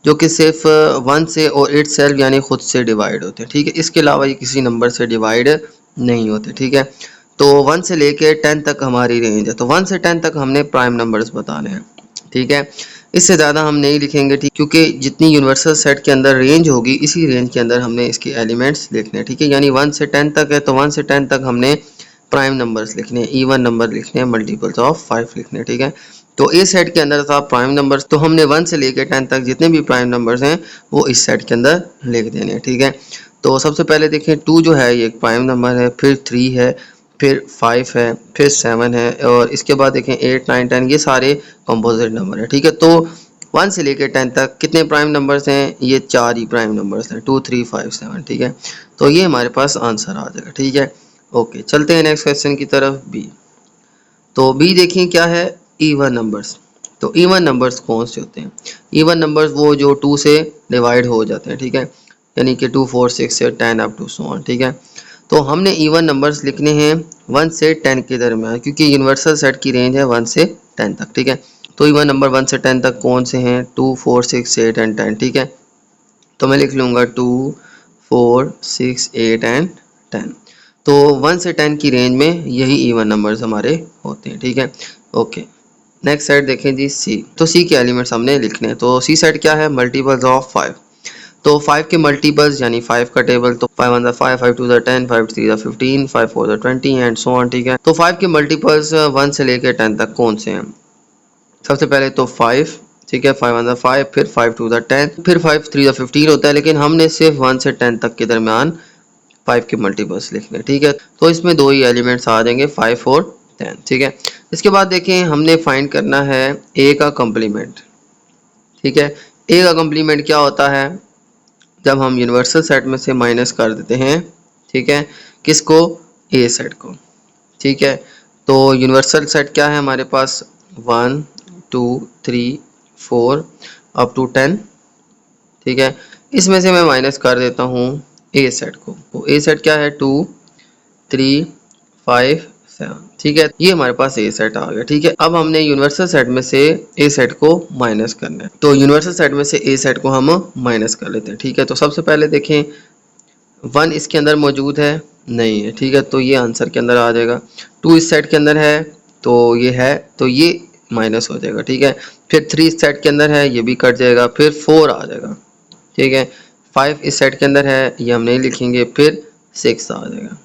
जो कि सिर्फ 1 से और इट सेल्फ यानी खुद से डिवाइड होते हैं, ठीक है। इसके अलावा ये किसी नंबर से डिवाइड नहीं होते, ठीक है। तो 1 से लेके 10 तक हमारी रेंज है, तो 1 से 10 तक हमने प्राइम नंबर्स बताने हैं, ठीक है। इससे ज़्यादा हम नहीं लिखेंगे, ठीक, क्योंकि जितनी यूनिवर्सल सेट के अंदर रेंज होगी इसी रेंज के अंदर हमने इसके एलिमेंट्स लिखने हैं, ठीक है। यानी 1 से 10 तक है तो 1 से 10 तक हमने प्राइम नंबर्स लिखने हैं, इवन नंबर लिखने हैं, मल्टीपल्स ऑफ 5 लिखने हैं, ठीक है। तो इस सेट के अंदर था प्राइम नंबर्स, तो हमने 1 से लेकर 10 तक जितने भी प्राइम नंबर्स हैं वो इस सेट के अंदर लिख देने हैं, ठीक है। तो सबसे पहले देखें 2 जो है ये एक प्राइम नंबर है, फिर 3 है, फिर 5 है, फिर 7 है, और इसके बाद देखें 8 9 10 ये सारे कंपोजिट नंबर है, ठीक है। तो 1 से लेकर 10 तक कितने प्राइम नंबर्स हैं, ये 4 ही प्राइम नंबर्स हैं, 2 3 5 7, ठीक है। तो ये हमारे पास आंसर आ जाएगा, ठीक है। ओके, चलते हैं नेक्स्ट क्वेश्चन की तरफ, बी। तो बी देखें क्या है, इवन नंबर्स। तो इवन नंबर्स कौन से होते हैं, इवन नंबर्स वो जो 2 से डिवाइड हो जाते हैं, ठीक है। यानी कि 2 4 6 से 10 अप टू सो ऑन, ठीक है। तो हमने इवन नंबर्स लिखने हैं 1 से 10 के दरमियान, क्योंकि यूनिवर्सल सेट की रेंज है 1 से 10 तक, ठीक है। तो इवन नंबर 1 से 10 तक कौन से हैं, 2 4 6 8 एंड 10, ठीक है। तो मैं लिख लूँगा 2 4 6 8 एंड 10। तो 1 से 10 की रेंज में यही इवन नंबर्स हमारे होते हैं, ठीक है। ओके, नेक्स्ट सेट देखें जी, सी। तो सी के एलिमेंट्स हमने लिखने हैं, तो सी सेट क्या है, मल्टीपल्स ऑफ 5। तो 5 के मल्टीपल्स यानी 5 का टेबल, तो 5 1 5 5 2 10 5 3 15 5 4 20 एंड सो ऑन, ठीक है। तो 5 के मल्टीपल्स 1 से लेकर 10 तक कौन से हैं, सबसे पहले तो 5, ठीक है, 5 1 5, फिर 5 2 10, फिर 5 3 15 होता है, लेकिन हमने सिर्फ 1 से 10 तक के दरमियान 5 के मल्टीपल्स लिखने, ठीक है। तो इसमें दो ही एलिमेंट्स आ जाएंगे, 5 और 10, ठीक है। इसके बाद देखें हमने फाइंड करना है ए का कम्प्लीमेंट, ठीक है। ए का कम्प्लीमेंट क्या होता है, जब हम यूनिवर्सल सेट में से माइनस कर देते हैं, ठीक है, किसको, ए सेट को, ठीक है। तो यूनिवर्सल सेट क्या है हमारे पास, 1 2 3 4 अप टू 10, ठीक है। इसमें से मैं माइनस कर देता हूँ ए सेट को, तो ए सेट क्या है, 2 3 5 7, ठीक है। ये हमारे पास ए सेट आ गया, ठीक है। अब हमने यूनिवर्सल सेट में से ए सेट को माइनस करना है, तो यूनिवर्सल सेट में से ए सेट को हम माइनस कर लेते हैं, ठीक है। तो सबसे पहले देखें 1 इसके अंदर मौजूद है, नहीं है, ठीक है, तो ये आंसर के अंदर आ जाएगा। 2 इस सेट के अंदर है, तो ये है, तो ये माइनस हो जाएगा, ठीक है। फिर 3 इस सेट के अंदर है, ये भी कट जाएगा, फिर 4 आ जाएगा, ठीक है। 5 इस सेट के अंदर है, ये हम नहीं लिखेंगे, फिर 6 आ जाएगा,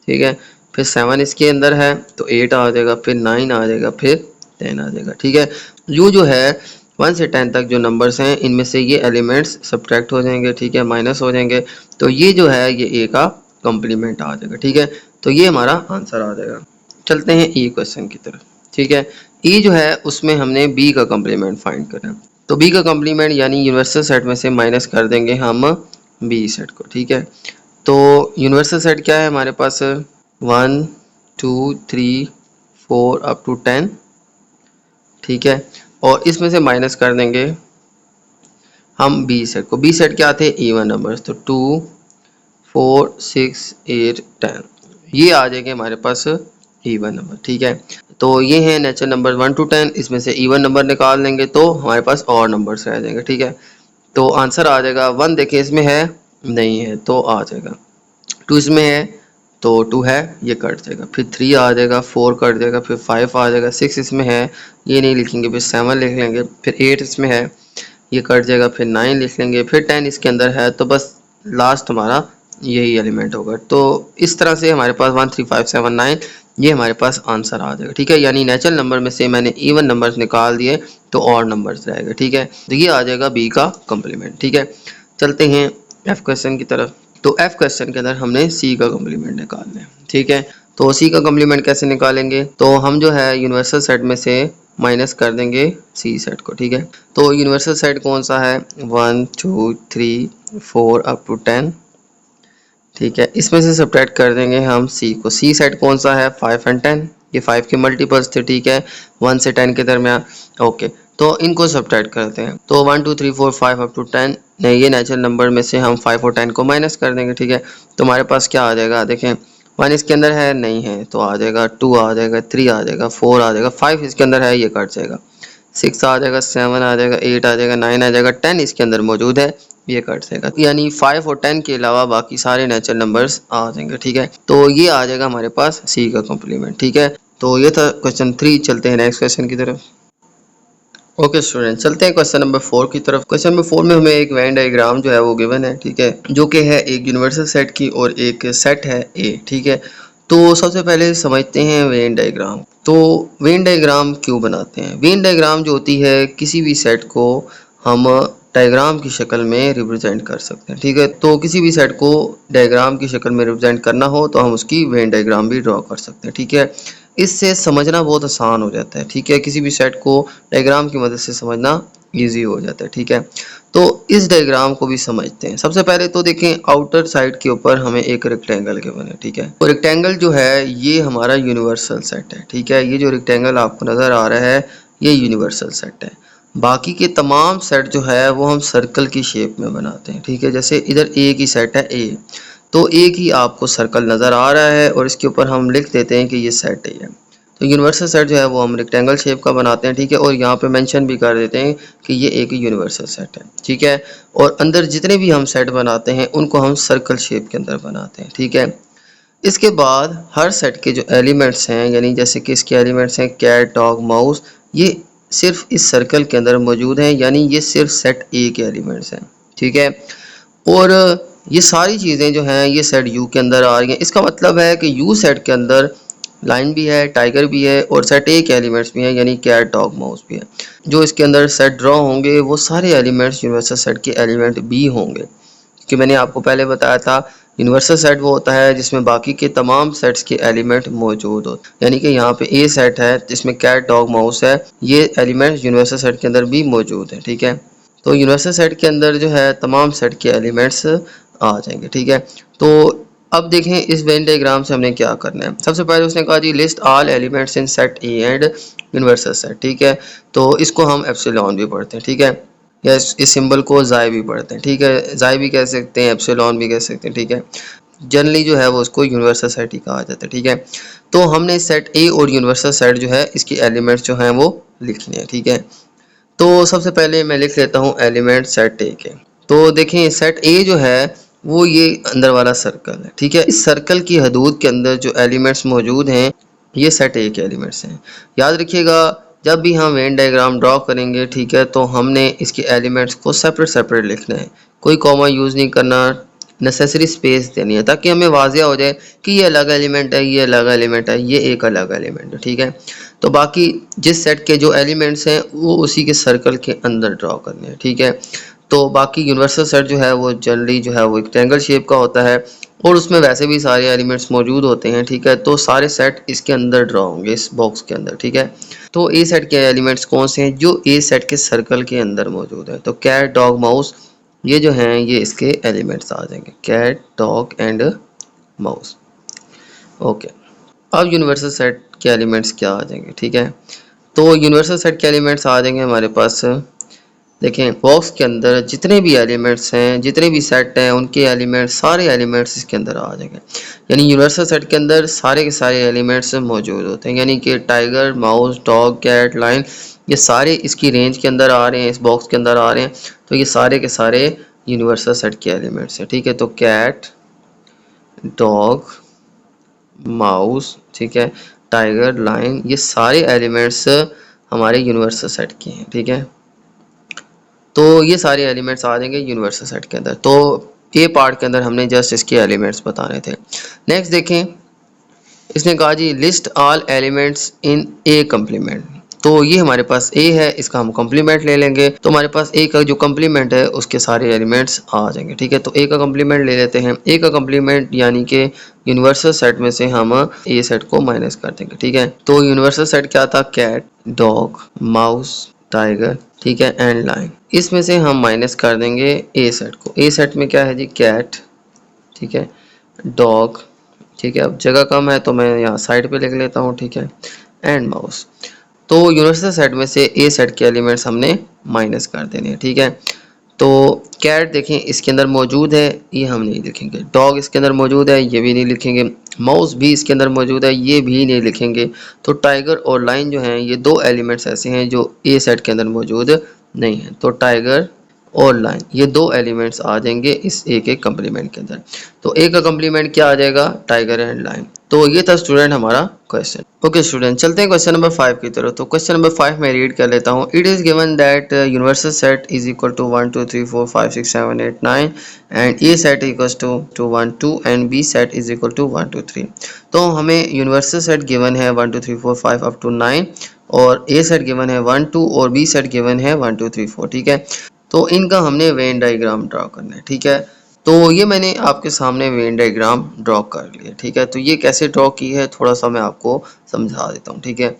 ठीक है। फिर 7 इसके अंदर है तो 8 आ जाएगा, फिर 9 आ जाएगा, फिर 10 आ जाएगा, ठीक है। जो है 1 से 10 तक जो नंबर्स हैं इनमें से ये एलिमेंट्स सब्ट्रैक्ट हो जाएंगे, ठीक है, माइनस हो जाएंगे, तो ये जो है ये ए का कम्प्लीमेंट आ जाएगा, ठीक है। तो ये हमारा आंसर आ जाएगा। चलते हैं ई क्वेश्चन की तरफ, ठीक है। ई जो है उसमें हमने बी का कम्प्लीमेंट फाइंड करना है, तो बी का कम्प्लीमेंट यानी यूनिवर्सल सेट में से माइनस कर देंगे हम बी सेट को, ठीक है। तो यूनिवर्सल सेट क्या है हमारे पास, 1 2 3 4 अप टू 10, ठीक है। और इसमें से माइनस कर देंगे हम बी सेट को, बी सेट क्या थे, इवन नंबर्स, तो 2 4 6 8 10, ये आ जाएंगे हमारे पास इवन नंबर, ठीक है। तो ये हैं नेचुरल नंबर 1 टू 10, इसमें से इवन नंबर निकाल लेंगे तो हमारे पास और नंबर्स रह जाएंगे, ठीक है। तो आंसर आ जाएगा 1, देखिए इसमें है, नहीं है, तो आ जाएगा। 2 इसमें है, तो 2 है, ये कट जाएगा, फिर 3 आ जाएगा, 4 कट जाएगा, फिर 5 आ जाएगा, 6 इसमें है, ये नहीं लिखेंगे, फिर 7 लिख लेंगे, फिर 8 इसमें है, ये कट जाएगा, फिर 9 लिख लेंगे, फिर 10 इसके अंदर है, तो बस लास्ट हमारा यही एलिमेंट होगा। तो इस तरह से हमारे पास 1 3 5 7 9 ये हमारे पास आंसर आ जाएगा, ठीक है। यानी नेचुरल नंबर में से मैंने इवन नंबर्स निकाल दिए तो और नंबर्स रहेगा, ठीक है। तो ये आ जाएगा बी का कम्प्लीमेंट, ठीक है। चलते हैं एफ क्वेश्चन की तरफ। तो एफ क्वेश्चन के अंदर हमने सी का कम्प्लीमेंट निकालना है, ठीक है। तो सी का कम्प्लीमेंट कैसे निकालेंगे, तो हम जो है यूनिवर्सल सेट में से माइनस कर देंगे सी सेट को, ठीक है। तो यूनिवर्सल सेट कौन सा है, 1 2 3 4 अप टू 10, ठीक है। इसमें से सब्ट्रैक्ट कर देंगे हम सी को, सी सेट कौन सा है, 5 एंड 10, ये 5 के मल्टीपल्स थे, ठीक है, 1 से 10 के दरमियान, ओके। तो इनको सब्ट्रैक्ट करते हैं, तो 1 2 3 4 5 अप टू 10, नहीं, ये नेचुरल नंबर में से हम 5 और 10 को माइनस कर देंगे, ठीक है। तो हमारे पास क्या आ जाएगा, देखें 1 इसके अंदर है, नहीं है, तो आ जाएगा, 2 आ जाएगा, 3 आ जाएगा, 4 आ जाएगा, 5 इसके अंदर है, ये कट जाएगा, 6 आ जाएगा, 7 आ जाएगा, 8 आ जाएगा, 9 आ जाएगा, 10 इसके अंदर मौजूद है, ये कट जाएगा। यानी 5 और 10 के अलावा बाकी सारे नेचुरल नंबर्स आ जाएंगे। ठीक है, तो ये आ जाएगा हमारे पास सी का कॉम्प्लीमेंट। ठीक है, तो ये था क्वेश्चन 3। चलते हैं नेक्स्ट क्वेश्चन की तरफ। ओके स्टूडेंट, चलते हैं क्वेश्चन नंबर 4 की तरफ। क्वेश्चन नंबर 4 में हमें एक वेन डायग्राम जो है वो गिवन है। ठीक है, जो कि है एक यूनिवर्सल सेट की और एक सेट है ए। ठीक है, तो सबसे पहले समझते हैं वेन डायग्राम। तो वेन डायग्राम क्यों बनाते हैं? वेन डायग्राम जो होती है, किसी भी सेट को हम डायग्राम की शक्ल में रिप्रेजेंट कर सकते हैं। ठीक है, तो किसी भी सेट को डायग्राम की शक्ल में रिप्रेजेंट करना हो तो हम उसकी वेन डायग्राम भी ड्रॉ कर सकते हैं। ठीक है, इससे समझना बहुत आसान हो जाता है। ठीक है, किसी भी सेट को डायग्राम की मदद से समझना इजी हो जाता है। ठीक है, तो इस डायग्राम को भी समझते हैं। सबसे पहले तो देखें, आउटर साइड के ऊपर हमें एक रेक्टेंगल गिवन है। ठीक है, और रेक्टेंगल जो है ये हमारा यूनिवर्सल सेट है। ठीक है, ये जो रेक्टेंगल आपको नज़र आ रहा है ये यूनिवर्सल सेट है। बाकी के तमाम सेट जो है वो हम सर्कल की शेप में बनाते हैं। ठीक है, जैसे इधर ए की सेट है ए, तो एक ही आपको सर्कल नज़र आ रहा है और इसके ऊपर हम लिख देते हैं कि ये सेट है। तो यूनिवर्सल सेट जो है वो हम रेक्टेंगल शेप का बनाते हैं। ठीक है, और यहाँ पे मेंशन भी कर देते हैं कि ये एक यूनिवर्सल सेट है। ठीक है, और अंदर जितने भी हम सेट बनाते हैं उनको हम सर्कल शेप के अंदर बनाते हैं। ठीक है, इसके बाद हर सेट के जो एलिमेंट्स हैं, यानी जैसे कि इसके एलिमेंट्स हैं कैट, डॉग, माउस, ये सिर्फ इस सर्कल के अंदर मौजूद हैं, यानी ये सिर्फ सेट ए के एलिमेंट्स हैं। ठीक है, और ये सारी चीज़ें जो हैं ये सेट यू के अंदर आ रही हैं। इसका मतलब है कि यू सेट के अंदर लाइन भी है, टाइगर भी है और सेट ए के एलिमेंट्स भी हैं, यानी कैट, डॉग, माउस भी है। जो इसके अंदर सेट ड्रॉ होंगे वो सारे एलिमेंट्स यूनिवर्सल सेट के एलिमेंट भी होंगे, कि मैंने आपको पहले बताया था यूनिवर्सल सेट वो होता है जिसमें बाकी के तमाम सेट्स के एलिमेंट मौजूद होते हैं। यानी कि यहाँ पे ए सेट है जिसमें कैट, डॉग, माउस है, ये एलिमेंट्स यूनिवर्सल सेट के अंदर भी मौजूद है। ठीक है, तो यूनिवर्सल सेट के अंदर जो है तमाम सेट के एलिमेंट्स आ जाएंगे। ठीक है, तो अब देखें इस वेन डायग्राम से हमने क्या करना है। सबसे पहले उसने कहा जी list all elements in set A and universal set. ठीक है, तो इसको हम एप्सिलॉन भी पढ़ते हैं। ठीक है, या इस सिंबल को जाय भी पढ़ते हैं। ठीक है, जाय भी कह सकते हैं, एप्सिलॉन भी कह सकते हैं। ठीक है, जनरली जो है वो उसको यूनिवर्सल सेट ही कहा जाता है। ठीक है, तो हमने सेट ए और यूनिवर्सल सेट जो है इसकी एलिमेंट्स जो हैं वो लिखने हैं। ठीक है, तो सबसे पहले मैं लिख लेता हूँ एलिमेंट सेट ए के। तो देखें सेट ए जो है वो ये अंदर वाला सर्कल है। ठीक है, इस सर्कल की हदूद के अंदर जो एलिमेंट्स मौजूद हैं ये सेट ए के एलिमेंट्स हैं। याद रखिएगा जब भी हम वेन डायग्राम ड्रॉ करेंगे, ठीक है, तो हमने इसके एलिमेंट्स को सेपरेट सेपरेट लिखना है, कोई कॉमा यूज़ नहीं करना, नेसेसरी स्पेस देनी है ताकि हमें वाजिया हो जाए कि ये अलग एलिमेंट है, ये अलग एलिमेंट है, ये एक अलग एलिमेंट है। ठीक है, तो बाकी जिस सेट के जो एलिमेंट्स हैं वो उसी के सर्कल के अंदर ड्रॉ करने हैं। ठीक है, तो बाकी यूनिवर्सल सेट जो है वो जनरली जो है वो एक ट्रायंगल शेप का होता है और उसमें वैसे भी सारे एलिमेंट्स मौजूद होते हैं। ठीक है, तो सारे सेट इसके अंदर ड्रॉ होंगे इस बॉक्स के अंदर। ठीक है, तो ए सेट के एलिमेंट्स कौन से हैं? जो ए सेट के सर्कल के अंदर मौजूद है। तो कैट, डॉग, माउस ये जो हैं ये इसके एलिमेंट्स आ जाएंगे, cat, dog and mouse. Okay, अब यूनिवर्सल सेट के एलिमेंट्स क्या आ जाएंगे? ठीक है, तो यूनिवर्सल सेट के एलिमेंट्स आ जाएंगे हमारे पास, देखें बॉक्स के अंदर जितने भी एलिमेंट्स हैं, जितने भी सेट हैं, उनके एलिमेंट्स, सारे एलिमेंट्स इसके अंदर आ जाएंगे। यानी यूनिवर्सल सेट के अंदर सारे के सारे एलिमेंट्स मौजूद होते हैं, यानी कि tiger, mouse, dog, cat, lion, ये सारे इसकी रेंज के अंदर आ रहे हैं, इस बॉक्स के अंदर आ रहे हैं। तो ये सारे के सारे यूनिवर्सल सेट के एलिमेंट्स हैं। ठीक है, तो कैट, डॉग, माउस, ठीक है, टाइगर, लाइन, ये सारे एलिमेंट्स हमारे यूनिवर्सल सेट के हैं। ठीक है, तो ये सारे एलिमेंट्स आ जाएंगे यूनिवर्सल सेट के अंदर। तो ये पार्ट के अंदर हमने जस्ट इसके एलिमेंट्स बताने थे। नेक्स्ट देखें, इसने कहा जी list all elements in A complement. तो ये हमारे पास ए है, इसका हम कम्प्लीमेंट ले लेंगे, तो हमारे पास ए का जो कम्प्लीमेंट है उसके सारे एलिमेंट्स आ जाएंगे। ठीक है, तो ए का कम्प्लीमेंट ले लेते हैं। ए का कम्प्लीमेंट यानी कि यूनिवर्सल सेट में से हम ए सेट को माइनस कर देंगे। ठीक है, तो यूनिवर्सल सेट क्या था? कैट, डॉग, माउस, टाइगर, ठीक है, एंड लाइन। इसमें से हम माइनस कर देंगे ए सेट को। ए सेट में क्या है जी? कैट, ठीक है, डॉग, ठीक है, अब जगह कम है तो मैं यहाँ साइड पे लिख लेता हूँ, ठीक है, एंड माउस। तो यूनिवर्सल सेट में से ए सेट के एलिमेंट्स हमने माइनस कर देने हैं। ठीक है, तो कैट देखें इसके अंदर मौजूद है, ये हम नहीं लिखेंगे। डॉग इसके अंदर मौजूद है, ये भी नहीं लिखेंगे। माउस भी इसके अंदर मौजूद है, ये भी नहीं लिखेंगे। तो टाइगर और लाइन जो हैं ये दो एलिमेंट्स ऐसे हैं जो ए सेट के अंदर मौजूद नहीं है। तो टाइगर और लाइन ये दो एलिमेंट्स आ जाएंगे इस ए के कम्प्लीमेंट के अंदर। तो ए का कम्प्लीमेंट क्या आ जाएगा? Tiger and line. तो ये था स्टूडेंट हमारा क्वेश्चन। ओके स्टूडेंट, चलते हैं क्वेश्चन नंबर 5 की तरफ। तो क्वेश्चन नंबर 5 मैं रीड कर लेता हूँ। It is given that universal set is equal to 1 2 3 4 5 6 7 8 9 and A set equal to 1 2 and B set is equal to 1 2 3। तो हमें यूनिवर्सल सेट गिवन है 1 2 3 4 5 अप टू 9 और ए सेट गिवन है 1 2 और बी सेट गिवन है 1 2 3 4। ठीक है, तो इनका हमने वेन डायग्राम ड्रॉ करना है। ठीक है, तो ये मैंने आपके सामने वेन डायग्राम ड्रॉ कर लिया। ठीक है, तो ये कैसे ड्रॉ की है थोड़ा सा मैं आपको समझा देता हूँ। ठीक है,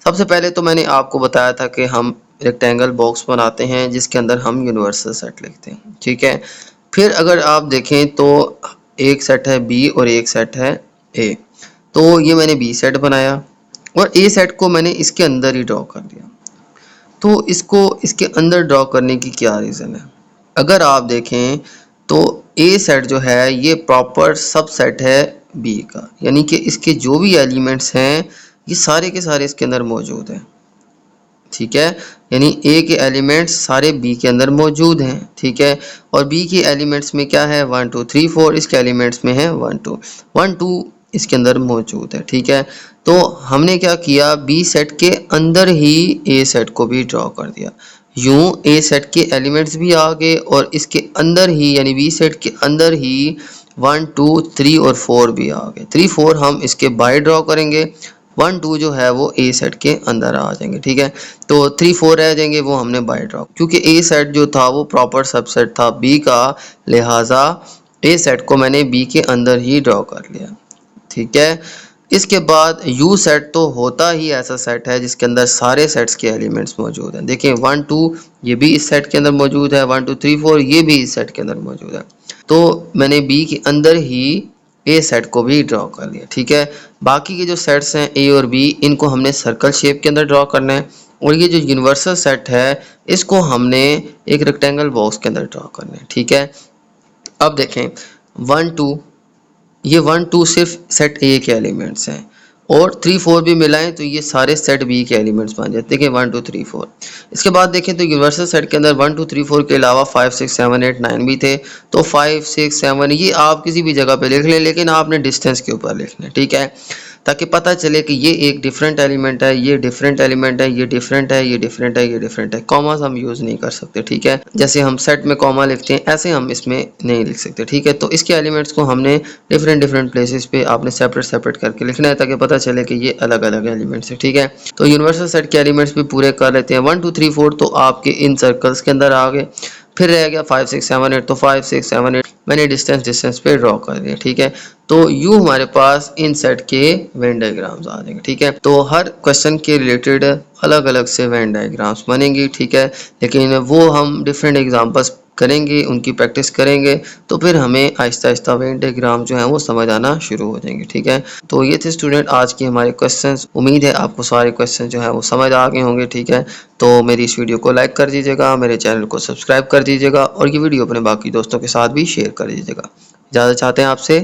सबसे पहले तो मैंने आपको बताया था कि हम रेक्टेंगल बॉक्स बनाते हैं जिसके अंदर हम यूनिवर्सल सेट लिखते हैं। ठीक है, फिर अगर आप देखें तो एक सेट है बी और एक सेट है ए। तो ये मैंने बी सेट बनाया और ए सेट को मैंने इसके अंदर ही ड्रॉ कर दिया। तो इसको इसके अंदर ड्रॉ करने की क्या रीज़न है? अगर आप देखें तो ए सेट जो है ये प्रॉपर सब सेट है बी का, यानी कि इसके जो भी एलिमेंट्स हैं ये सारे के सारे इसके अंदर मौजूद हैं। ठीक है, यानी ए के एलिमेंट्स सारे बी के अंदर मौजूद हैं। ठीक है, और बी के एलिमेंट्स में क्या है 1 2 3 4, इसके एलिमेंट्स में है 1 2 इसके अंदर मौजूद है। ठीक है, तो हमने क्या किया, बी सेट के अंदर ही ए सेट को भी ड्रॉ कर दिया। यूं ए सेट के एलिमेंट्स भी आ गए और इसके अंदर ही यानी बी सेट के अंदर ही 1 2 3 और 4 भी आ गए। 3 4 हम इसके बाय ड्रॉ करेंगे, 1 2 जो है वो ए सेट के अंदर आ जाएंगे। ठीक है, तो 3 4 रह जाएंगे वो हमने बाय ड्रॉ, क्योंकि ए सेट जो था वो प्रॉपर सबसेट था बी का, लिहाजा ए सेट को मैंने बी के अंदर ही ड्रॉ कर लिया। ठीक है, इसके बाद यू सेट तो होता ही ऐसा सेट है जिसके अंदर सारे सेट्स के एलिमेंट्स मौजूद हैं। देखिए 1 2 ये भी इस सेट के अंदर मौजूद है, 1 2 3 4 ये भी इस सेट के अंदर मौजूद है। तो मैंने बी के अंदर ही ए सेट को भी ड्रॉ कर लिया। ठीक है, बाकी के जो सेट्स हैं ए और बी इनको हमने सर्कल शेप के अंदर ड्रॉ करना है और ये जो यूनिवर्सल सेट है इसको हमने एक रेक्टेंगल बॉक्स के अंदर ड्रॉ करना है। ठीक है, अब देखें 1 2 ये 1 2 सिर्फ सेट ए के एलिमेंट्स हैं और 3 4 भी मिलाएं तो ये सारे सेट बी के एलिमेंट्स बन जाते हैं। देखिए 1 2 3 4। इसके बाद देखें तो यूनिवर्सल सेट के अंदर 1 2 3 4 के अलावा 5 6 7 8 9 भी थे। तो 5 6 7 ये आप किसी भी जगह पे लिख लें, लेकिन आपने डिस्टेंस के ऊपर लिखना है। ठीक है, ताकि पता चले कि ये एक डिफरेंट एलिमेंट है, ये डिफरेंट एलिमेंट है, ये डिफरेंट है, ये डिफरेंट है, ये डिफरेंट है। कॉमास हम यूज़ नहीं कर सकते। ठीक है, जैसे हम सेट में कॉमा लिखते हैं ऐसे हम इसमें नहीं लिख सकते। ठीक है, तो इसके एलिमेंट्स को हमने डिफरेंट डिफरेंट प्लेसेस पे आपने सेपरेट सेपरेट करके लिखना है ताकि पता चले कि ये अलग अलग एलिमेंट्स है। ठीक है, तो यूनिवर्सल सेट के एलिमेंट्स भी पूरे कर लेते हैं। 1 2 3 4 तो आपके इन सर्कल्स के अंदर आ गए। फिर रह गया 5 6 7 8, तो 5 6 7 8 मैंने डिस्टेंस पे ड्रॉ कर दिया। ठीक है, तो यूं हमारे पास इन सेट के वेन डायग्राम्स आ जाएंगे। ठीक है, तो हर क्वेश्चन के रिलेटेड अलग अलग से वेन डायग्राम्स बनेंगी। ठीक है, लेकिन वो हम डिफरेंट एग्जांपल्स करेंगे, उनकी प्रैक्टिस करेंगे तो फिर हमें आहिस्ता आहिस्ता वेन डायग्राम जो है वो समझ आना शुरू हो जाएंगे। ठीक है, तो ये थे स्टूडेंट आज के हमारे क्वेश्चंस। उम्मीद है आपको सारे क्वेश्चन जो है वो समझ आ गए होंगे। ठीक है, तो मेरी इस वीडियो को लाइक कर दीजिएगा, मेरे चैनल को सब्सक्राइब कर दीजिएगा और ये वीडियो अपने बाकी दोस्तों के साथ भी शेयर कर दीजिएगा। इजाज़त चाहते हैं आपसे।